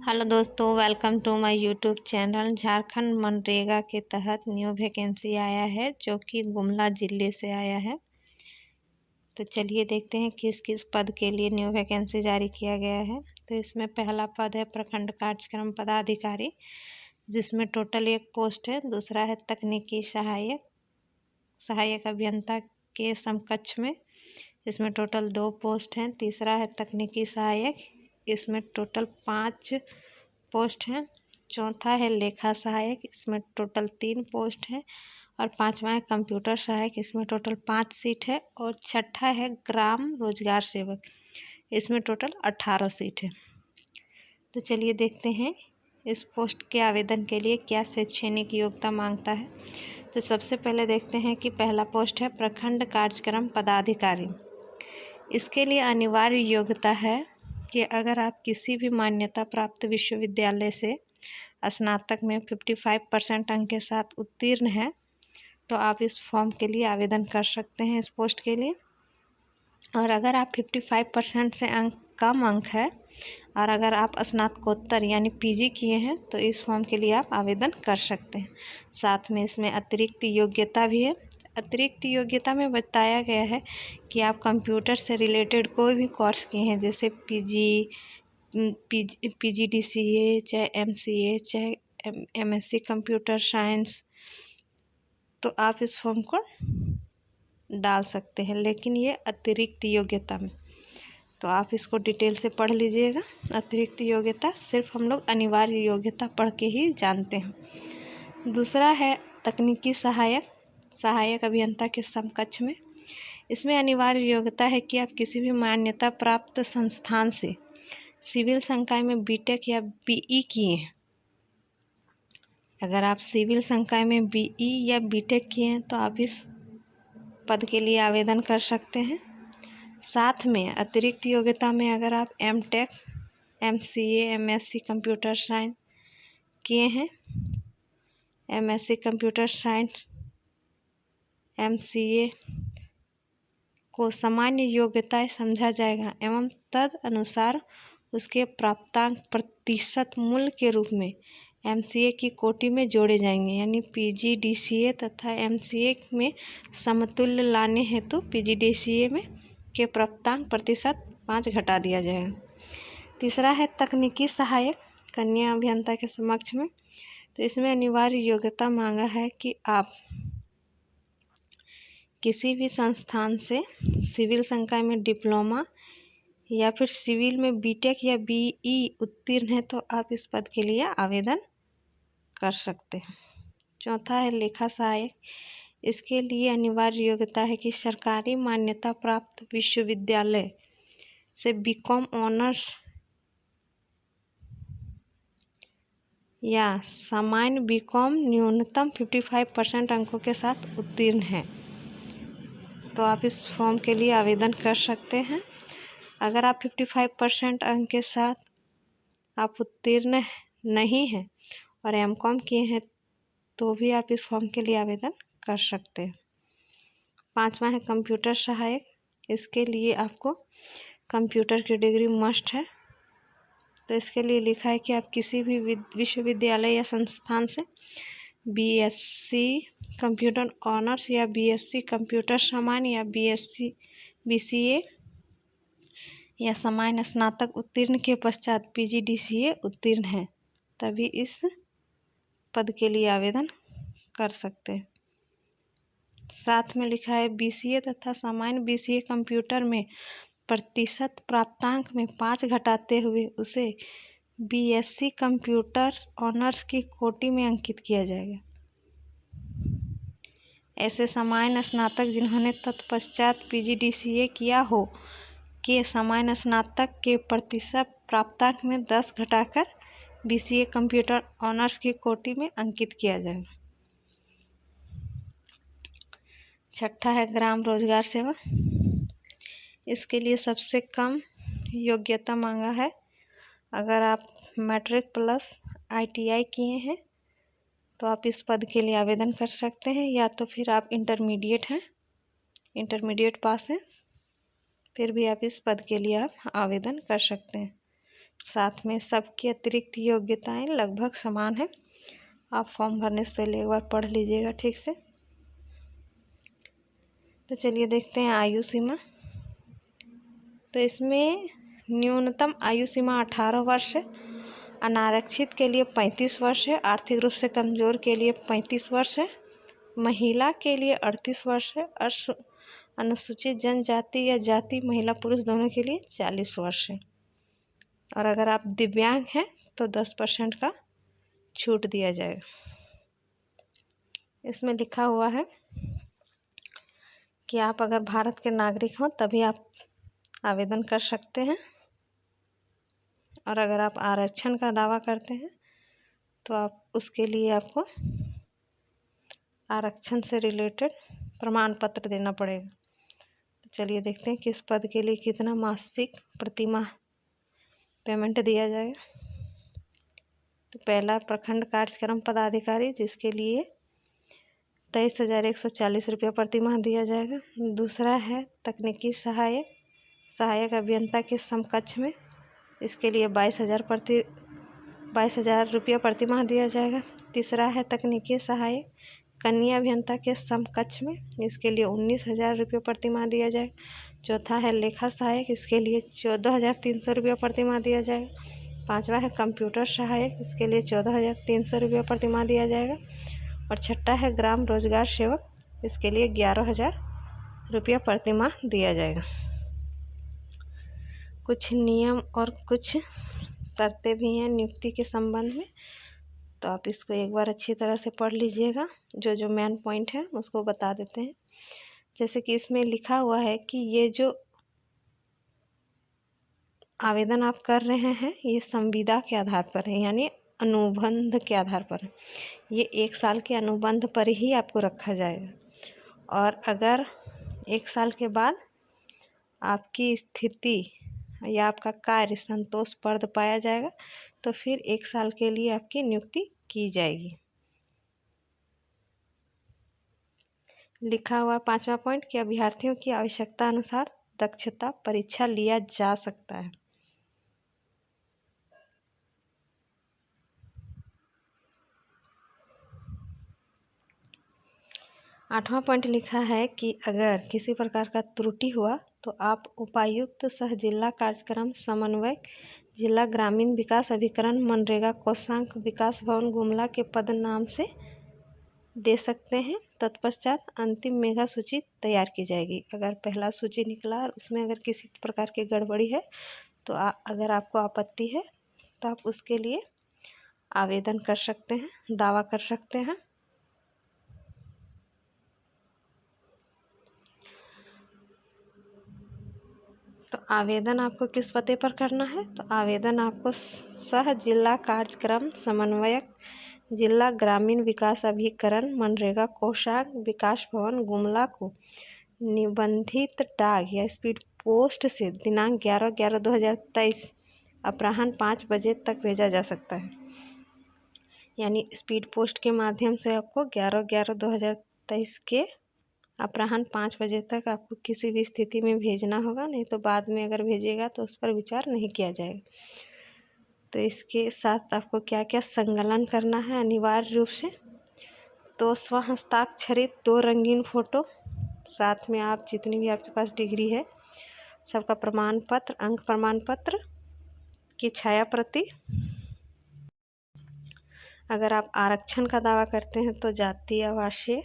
Hello दोस्तों, welcome to my YouTube channel. Jharkhand MNREGA के तहत न्यू वैकेंसी आया है जो कि गुमला ज़िले से आया है। तो चलिए देखते हैं किस किस पद के लिए न्यू वैकेंसी जारी किया गया है। तो इसमें पहला पद है प्रखंड कार्यक्रम पदाधिकारी, जिसमें टोटल 1 पोस्ट है। दूसरा है तकनीकी सहायक अभियंता के समकक्ष में, इसमें टोटल 2 पोस्ट हैं। तीसरा है तकनीकी सहायक, इसमें टोटल 5 पोस्ट हैं। चौथा है लेखा सहायक, इसमें टोटल 3 पोस्ट हैं। और 5वां है कंप्यूटर सहायक, इसमें टोटल 5 सीट है। और छठा है ग्राम रोजगार सेवक, इसमें टोटल 18 सीट है। तो चलिए देखते हैं इस पोस्ट के आवेदन के लिए क्या शैक्षणिक योग्यता मांगता है। तो सबसे पहले देखते हैं कि पहला पोस्ट है प्रखंड कार्यक्रम पदाधिकारी। इसके लिए अनिवार्य योग्यता है कि अगर आप किसी भी मान्यता प्राप्त विश्वविद्यालय से स्नातक में 55% अंक के साथ उत्तीर्ण हैं तो आप इस फॉर्म के लिए आवेदन कर सकते हैं इस पोस्ट के लिए। और अगर आप 55% से कम अंक है और अगर आप स्नातकोत्तर यानी पीजी किए हैं तो इस फॉर्म के लिए आप आवेदन कर सकते हैं। साथ में इसमें अतिरिक्त योग्यता भी है। अतिरिक्त योग्यता में बताया गया है कि आप कंप्यूटर से रिलेटेड कोई भी कोर्स किए हैं, जैसे पीजीडीसीए, चाहे एमसीए, चाहे एमएससी कंप्यूटर साइंस, तो आप इस फॉर्म को डाल सकते हैं, लेकिन ये अतिरिक्त योग्यता में। तो आप इसको डिटेल से पढ़ लीजिएगा। अतिरिक्त योग्यता सिर्फ हम लोग अनिवार्य योग्यता पढ़ के ही जानते हैं। दूसरा है तकनीकी सहायक अभियंता के समकक्ष में। इसमें अनिवार्य योग्यता है कि आप किसी भी मान्यता प्राप्त संस्थान से सिविल संकाय में बीटेक या बीई किए हैं। अगर आप सिविल संकाय में बीई या बीटेक किए हैं तो आप इस पद के लिए आवेदन कर सकते हैं। साथ में अतिरिक्त योग्यता में अगर आप MTech, MCA, MSc computer science किए हैं, एमएससी कंप्यूटर साइंस, एमसीए को सामान्य योग्यताएं समझा जाएगा एवं तद अनुसार उसके प्राप्तांक प्रतिशत मूल्य के रूप में एमसीए की कोटि में जोड़े जाएंगे। यानी पीजीडीसीए तथा एमसीए में समतुल्य लाने हेतु पीजीडीसीए में के प्राप्तांक प्रतिशत 5 घटा दिया जाएगा। तीसरा है तकनीकी सहायक कन्या अभियंता के समक्ष में। तो इसमें अनिवार्य योग्यता मांगा है कि आप किसी भी संस्थान से सिविल संकाय में डिप्लोमा या फिर सिविल में बीटेक या बीई उत्तीर्ण है तो आप इस पद के लिए आवेदन कर सकते हैं। चौथा है लेखा सहायक। इसके लिए अनिवार्य योग्यता है कि सरकारी मान्यता प्राप्त विश्वविद्यालय से बीकॉम ऑनर्स या सामान्य बीकॉम न्यूनतम 55% अंकों के साथ उत्तीर्ण है तो आप इस फॉर्म के लिए आवेदन कर सकते हैं। अगर आप 55% अंक के साथ आप उत्तीर्ण नहीं हैं और एमकॉम किए हैं तो भी आप इस फॉर्म के लिए आवेदन कर सकते हैं। 5वां है कंप्यूटर सहायक। इसके लिए आपको कंप्यूटर की डिग्री मस्ट है। तो इसके लिए लिखा है कि आप किसी भी विश्वविद्यालय या संस्थान से बीएससी कंप्यूटर ऑनर्स या बीएससी कंप्यूटर सामान्य या बीसीए या सामान्य स्नातक उत्तीर्ण के पश्चात पीजीडीसीए उत्तीर्ण हैं, तभी इस पद के लिए आवेदन कर सकते हैं। साथ में लिखा है बीसीए तथा सामान्य बीसीए कंप्यूटर में प्रतिशत प्राप्तांक में 5 घटाते हुए उसे बीएससी कंप्यूटर ऑनर्स की कोटि में अंकित किया जाएगा। ऐसे सामान्य स्नातक जिन्होंने तत्पश्चात पीजीडीसीए किया हो के सामान्य स्नातक के प्रतिशत प्राप्तांक में 10 घटाकर बीसीए कंप्यूटर ऑनर्स की कोटि में अंकित किया जाएगा। छठा है ग्राम रोजगार सेवक। इसके लिए सबसे कम योग्यता मांगा है। अगर आप मैट्रिक प्लस आईटीआई किए हैं तो आप इस पद के लिए आवेदन कर सकते हैं, या तो फिर आप इंटरमीडिएट पास हैं फिर भी आप इस पद के लिए आप आवेदन कर सकते हैं। साथ में सबकी अतिरिक्त योग्यताएं लगभग समान है। आप फॉर्म भरने से पहले एक बार पढ़ लीजिएगा ठीक से। तो चलिए देखते हैं आयु सीमा। तो इसमें न्यूनतम आयु सीमा 18 वर्ष है, अनारक्षित के लिए 35 वर्ष है, आर्थिक रूप से कमजोर के लिए 35 वर्ष है, महिला के लिए 38 वर्ष है, अनुसूचित जनजाति या जाति महिला पुरुष दोनों के लिए 40 वर्ष है। और अगर आप दिव्यांग हैं तो 10% का छूट दिया जाएगा। इसमें लिखा हुआ है कि आप अगर भारत के नागरिक हों तभी आप आवेदन कर सकते हैं। और अगर आप आरक्षण का दावा करते हैं तो आप उसके लिए आपको आरक्षण से रिलेटेड प्रमाण पत्र देना पड़ेगा। तो चलिए देखते हैं किस पद के लिए कितना मासिक प्रतिमाह पेमेंट दिया जाएगा। तो पहला प्रखंड कार्यक्रम पदाधिकारी, जिसके लिए 23,140 रुपया प्रतिमाह दिया जाएगा। दूसरा है तकनीकी सहायक, सहायक अभियंता के समकक्ष में, इसके लिए 22,000 रुपया प्रतिमाह दिया जाएगा। तीसरा है तकनीकी सहायक कन्या अभियंता के समकक्ष में, इसके लिए 19,000 रुपये प्रतिमाह दिया जाएगा। चौथा है लेखा सहायक, इसके लिए 14,300 रुपया प्रतिमाह दिया जाएगा। पांचवा है कंप्यूटर सहायक, इसके लिए 14,300 रुपया प्रतिमाह दिया जाएगा। और छठा है ग्राम रोजगार सेवक, इसके लिए 11,000 रुपया प्रतिमाह दिया जाएगा। कुछ नियम और कुछ शर्तें भी हैं नियुक्ति के संबंध में, तो आप इसको एक बार अच्छी तरह से पढ़ लीजिएगा। जो जो मेन पॉइंट है उसको बता देते हैं। जैसे कि इसमें लिखा हुआ है कि ये जो आवेदन आप कर रहे हैं ये संविदा के आधार पर है, यानी अनुबंध के आधार पर है। ये 1 साल के अनुबंध पर ही आपको रखा जाएगा। और अगर 1 साल के बाद आपकी स्थिति या आपका कार्य संतोषप्रद पाया जाएगा तो फिर 1 साल के लिए आपकी नियुक्ति की जाएगी। लिखा हुआ 5वां पॉइंट कि अभ्यर्थियों की आवश्यकता अनुसार दक्षता परीक्षा लिया जा सकता है। 8वां पॉइंट लिखा है कि अगर किसी प्रकार का त्रुटि हुआ तो आप उपायुक्त सह जिला कार्यक्रम समन्वयक, जिला ग्रामीण विकास अभिकरण, मनरेगा कोषांग, विकास भवन गुमला के पद नाम से दे सकते हैं। तत्पश्चात अंतिम मेगा सूची तैयार की जाएगी। अगर पहला सूची निकला और उसमें अगर किसी प्रकार की गड़बड़ी है तो अगर आपको आपत्ति है तो आप उसके लिए आवेदन कर सकते हैं, दावा कर सकते हैं। तो आवेदन आपको किस पते पर करना है? तो आवेदन आपको सह जिला कार्यक्रम समन्वयक, जिला ग्रामीण विकास अभिकरण, मनरेगा कोषांग, विकास भवन गुमला को निबंधित डाक या स्पीड पोस्ट से दिनांक 11/11/2023 अपराह्न 5 बजे तक भेजा जा सकता है। यानी स्पीड पोस्ट के माध्यम से आपको 11/11/2023 के अपराह्न 5 बजे तक आपको किसी भी स्थिति में भेजना होगा, नहीं तो बाद में अगर भेजेगा तो उस पर विचार नहीं किया जाएगा। तो इसके साथ आपको क्या क्या संकलन करना है अनिवार्य रूप से? तो स्वहस्ताक्षरित 2 रंगीन फोटो, साथ में आप जितनी भी आपके पास डिग्री है सबका प्रमाण पत्र, अंक प्रमाण पत्र की छाया प्रति। अगर आप आरक्षण का दावा करते हैं तो जातीय आवासीय,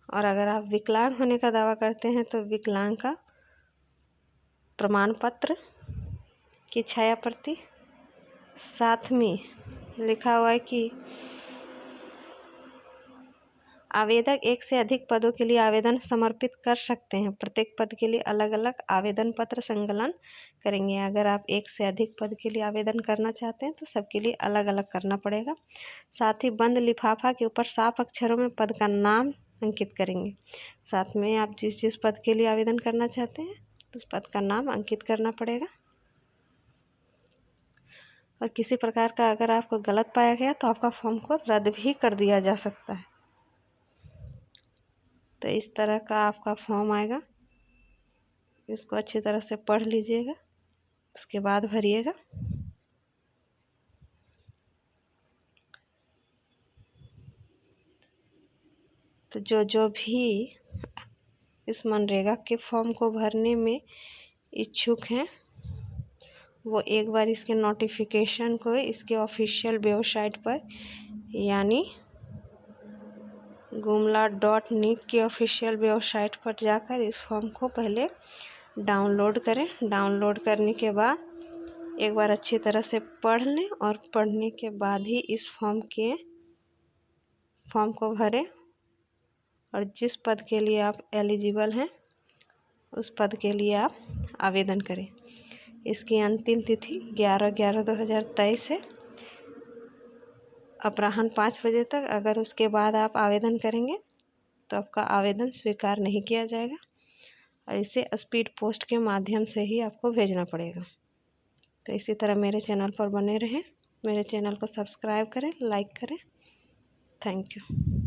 और अगर आप विकलांग होने का दावा करते हैं तो विकलांग का प्रमाण पत्र की छाया प्रति। साथ में लिखा हुआ है कि आवेदक 1 से अधिक पदों के लिए आवेदन समर्पित कर सकते हैं। प्रत्येक पद के लिए अलग अलग आवेदन पत्र संकलन करेंगे। अगर आप 1 से अधिक पद के लिए आवेदन करना चाहते हैं तो सबके लिए अलग अलग करना पड़ेगा। साथ ही बंद लिफाफा के ऊपर साफ अक्षरों में पद का नाम अंकित करेंगे। साथ में आप जिस जिस पद के लिए आवेदन करना चाहते हैं उस पद का नाम अंकित करना पड़ेगा। और किसी प्रकार का अगर आपको गलत पाया गया तो आपका फॉर्म को रद्द भी कर दिया जा सकता है। तो इस तरह का आपका फॉर्म आएगा, इसको अच्छी तरह से पढ़ लीजिएगा, उसके बाद भरिएगा। तो जो भी इस मनरेगा के फॉर्म को भरने में इच्छुक हैं वो एक बार इसके नोटिफिकेशन को इसके ऑफिशियल वेबसाइट पर यानी gumla.nic की ऑफिशियल वेबसाइट पर जाकर इस फॉर्म को पहले डाउनलोड करें। डाउनलोड करने के बाद एक बार अच्छी तरह से पढ़ लें और पढ़ने के बाद ही इस फॉर्म को भरें और जिस पद के लिए आप एलिजिबल हैं उस पद के लिए आप आवेदन करें। इसकी अंतिम तिथि 11/11/2023 है, अपराह्न 5 बजे तक। अगर उसके बाद आप आवेदन करेंगे तो आपका आवेदन स्वीकार नहीं किया जाएगा और इसे स्पीड पोस्ट के माध्यम से ही आपको भेजना पड़ेगा। तो इसी तरह मेरे चैनल पर बने रहें, मेरे चैनल को सब्सक्राइब करें, लाइक करें। Thank you.